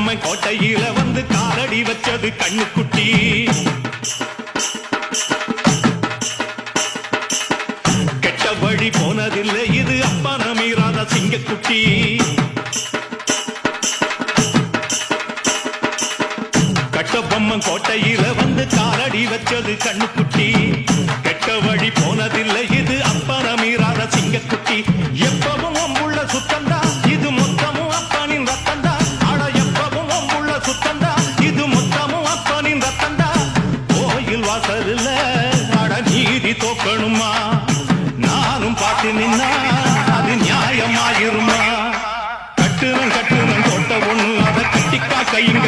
பொம்மை கோட்டையில வந்து காலடி வச்சது கண்ணுக்குட்டி. கெட்ட வழி போனதில்லை இது அப்பன மீறாத சிங்கக்குட்டி. கட்ட பொம்மை கோட்டையில வந்து காலடி வச்சது கண்ணுக்குட்டி. கெட்ட வழி போனதில்லை இது அப்பன மீறாத சிங்கக்குட்டி. எப்பவும் அம்புள்ள சுத்தந்தா இது மொத்தமும் அப்பனின் ரத்தந்தா. ஆட எப்பவும் அம்புள்ள சுத்தந்தா இது மொத்தமும் அப்பனின் ரத்தந்தா. கோயில் வாசல்ல ஆட நீதி தோக்கணுமா? நானும் பார்த்து நின்னா அது நியாயமாயிருமா? கட்டுனன் கட்டுனன் தோட்ட ஒண்ணு அதை கட்டிக்கா கைங்க